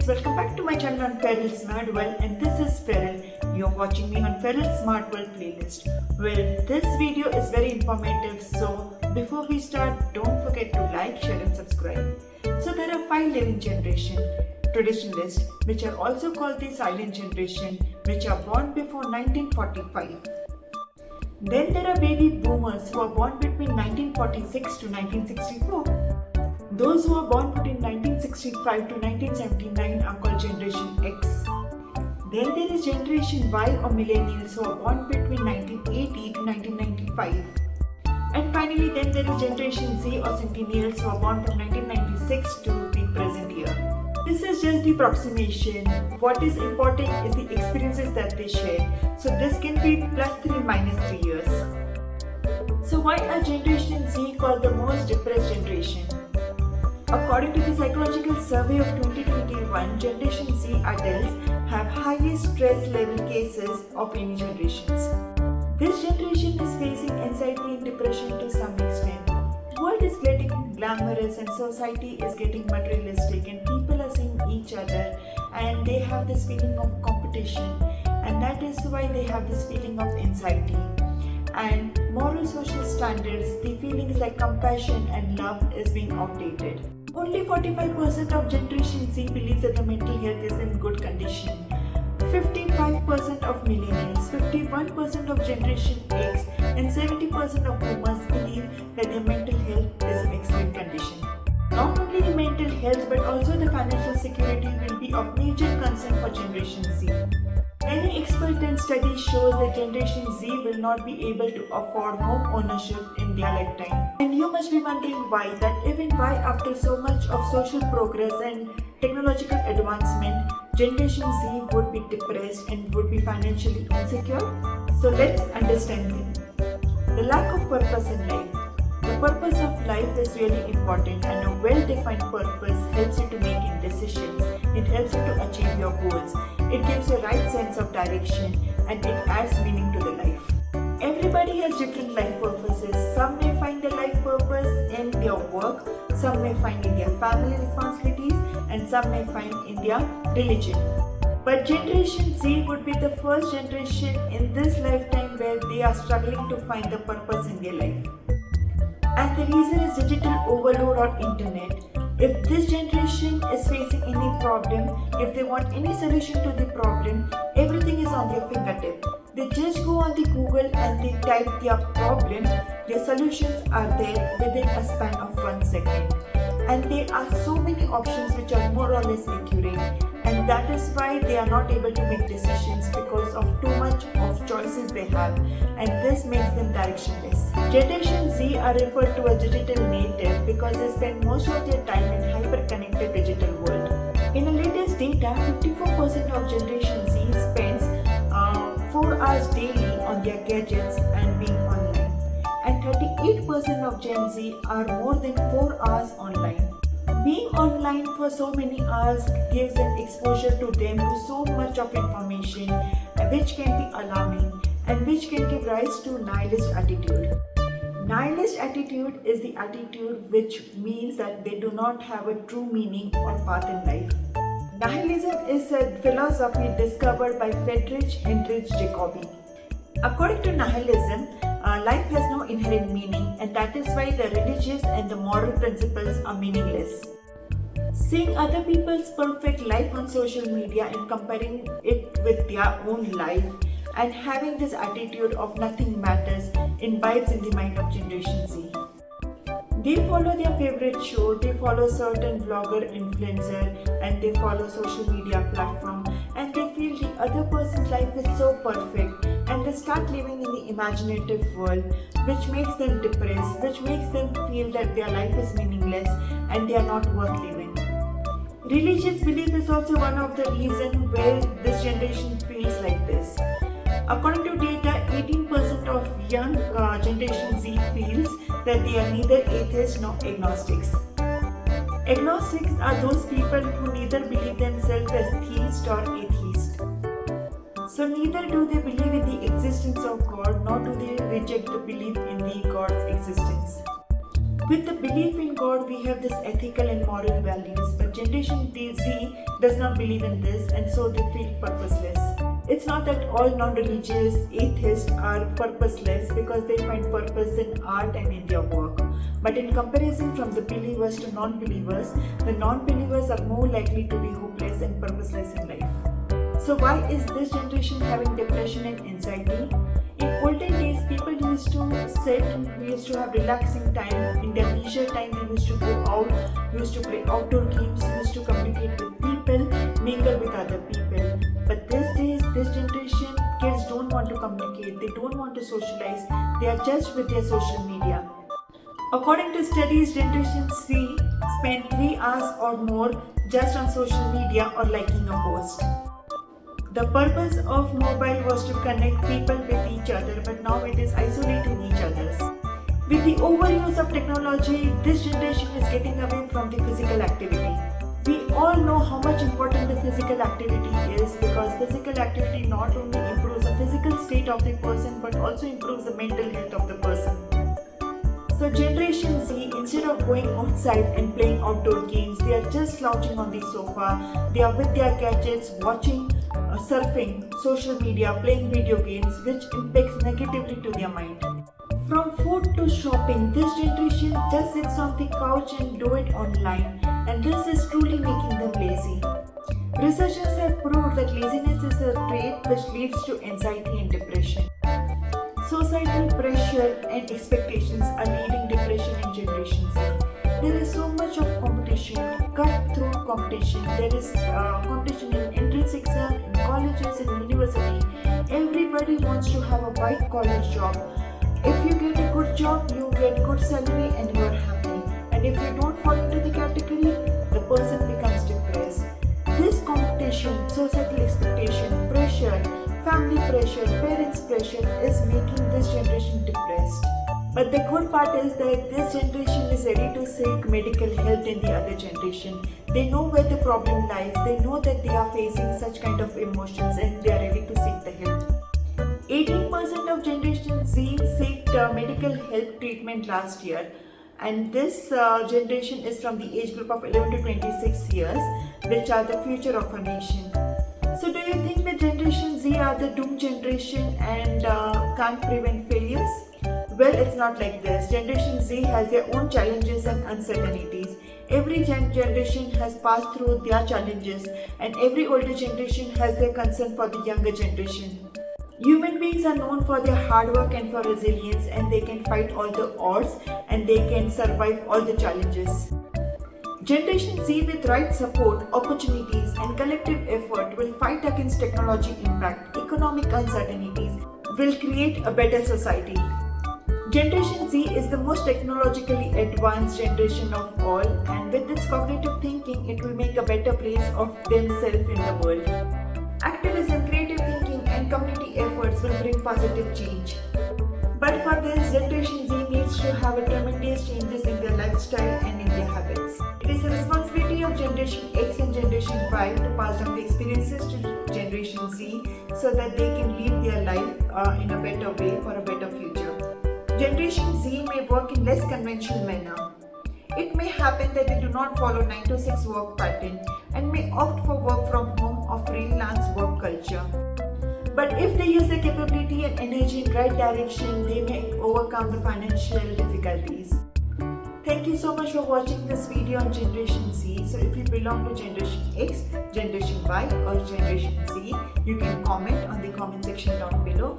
welcome back to my channel on Feral Smart World, and this is Feral. You're watching me on Feral Smart World playlist. Well, this video is very informative, so before we start, don't forget to like, share and subscribe. So there are 5 living generation traditionalists, which are also called the silent generation, which are born before 1945. Then there are baby boomers who are born between 1946 to 1964. Those who are born between 1965 to 1979 are called Generation X. Then there is Generation Y or Millennials who are born between 1980 to 1995. And finally then there is Generation Z or Centennials who are born from 1996 to the present year. This is just the approximation. What is important is the experiences that they share. So this can be +3 -3 years. So why are Generation Z called the most depressed generation? According to the Psychological Survey of 2021, Generation Z adults have highest stress level cases of any generations. This generation is facing anxiety and depression to some extent. The world is getting glamorous and society is getting materialistic, and people are seeing each other and they have this feeling of competition, and that is why they have this feeling of anxiety. And moral social standards, the feelings like compassion and love is being outdated. Only 45% of Generation Z believes that the mental health is in good condition. 55% of millennials, 51% of Generation X and 70% of boomers believe that their mental health is in excellent condition. Not only the mental health but also the financial security will be of major concern for Generation Z. Many experts and studies shows that Generation Z will not be able to afford home ownership in their lifetime. And you must be wondering why, that even why after so much of social progress and technological advancement, Generation Z would be depressed and would be financially insecure. So let's understand them. The lack of purpose in life. The purpose of life is really important, and a well-defined purpose helps you to make decisions. It helps you to achieve your goals. It gives you a right sense of direction and it adds meaning to the life. Everybody has different life purposes. Some may find their life purpose in their work, some may find in their family responsibilities, and some may find in their religion. But Generation Z would be the first generation in this lifetime where they are struggling to find the purpose in their life. And the reason is digital overload or internet. If this generation is facing any problem, if they want any solution to the problem, everything is on their fingertip. They just go on the Google and they type their problem. Their solutions are there within a span of 1 second. And there are so many options which are more or less accurate. And that is why they are not able to make decisions because of too much of choices they have. And this makes them directionless. Generation Z are referred to as digital native because they spend most of their time in hyper-connected digital world. In the latest data, 54% of Generation Z spends 4 hours daily on their gadgets and being online. And 38% of Gen Z are more than 4 hours online. Being online for so many hours gives them exposure to them to so much of information, which can be alarming and which can give rise to nihilist attitude. Nihilist attitude is the attitude which means that they do not have a true meaning or path in life. Nihilism is a philosophy discovered by Friedrich Heinrich Jacobi. According to nihilism, life has no inherent meaning, and that is why the religious and the moral principles are meaningless. Seeing other people's perfect life on social media and comparing it with their own life and having this attitude of nothing matters imbibes in the mind of Generation Z. They follow their favorite show, they follow certain vlogger influencer, and they follow social media platform, and they feel the other person's life is so perfect, and they start living in the imaginative world, which makes them depressed, which makes them feel that their life is meaningless and they are not worth living. Religious belief is also one of the reasons where this generation feels like this. According to data, 18% of young Generation Z feels that they are neither atheists nor agnostics. Agnostics are those people who neither believe themselves as theist or atheist. So neither do they believe in the existence of God, nor do they reject the belief in the God's existence. With the belief in God, we have this ethical and moral values, but Generation Z does not believe in this, and so they feel purposeless. It's not that all non-religious atheists are purposeless because they find purpose in art and in their work. But in comparison from the believers to non-believers, the non-believers are more likely to be hopeless and purposeless in life. So why is this generation having depression and anxiety? In olden days, people used to sit, we used to have relaxing time. In their leisure time, they used to go out, used to play outdoor games, used to communicate with people, mingle with other people. But these days, this generation, kids don't want to communicate, they don't want to socialize, they are just with their social media. According to studies, Generation Z spend 3 hours or more just on social media or liking a post. The purpose of mobile was to connect people with each other, but now it is isolating each other. With the overuse of technology, this generation is getting away from the physical activity. We all know how much important the physical activity is, because physical activity not only improves the physical state of the person but also improves the mental health of the person. So Generation Z, instead of going outside and playing outdoor games, they are just slouching on the sofa, they are with their gadgets, watching, surfing, social media, playing video games, which impacts negatively to their mind. From food to shopping, this generation just sits on the couch and do it online, and this is truly making them lazy. Researchers have proved that laziness is a trait which leads to anxiety and depression. Societal pressure and expectations are leading depression in Generation Z. There is so much of competition, cutthroat competition. There is competition in entrance exam, in colleges, in university. Everybody wants to have a white collar job. If you get a good job, you get good salary and you are happy. And if you don't fall into the category, the person becomes depressed. This competition, societal expectation, pressure, family pressure, parents pressure is making this generation depressed. But the good part is that this generation is ready to seek medical help in the other generation. They know where the problem lies, they know that they are facing such kind of emotions and they are ready to seek the help. 18% of Generation Z sought medical help treatment last year, and this generation is from the age group of 11 to 26 years, which are the future of our nation. So do you think that Generation Z are the doomed generation and can't prevent failures? Well, it's not like this. Generation Z has their own challenges and uncertainties. Every generation has passed through their challenges, and every older generation has their concern for the younger generation. Human beings are known for their hard work and for resilience, and they can fight all the odds and they can survive all the challenges. Generation Z, with right support, opportunities and collective effort, will fight against technology impact, economic uncertainties, will create a better society. Generation Z is the most technologically advanced generation of all, and with its cognitive thinking, it will make a better place of themselves in the world. Activism, creative thinking and community efforts will bring positive change. But for this, Generation Z needs to have a tremendous changes in their lifestyle and in their habits. It is the responsibility of Generation X and Generation Y to pass on the experiences to Generation Z so that they can live their life in a better way for a better future. Generation Z may work in less conventional manner. It may happen that they do not follow 9 to 6 work pattern and may opt for work from home or freelance work culture. But if they use their capability and energy in right direction, they may overcome the financial difficulties. Thank you so much for watching this video on Generation Z. So if you belong to Generation X, Generation Y or Generation Z, you can comment on the comment section down below.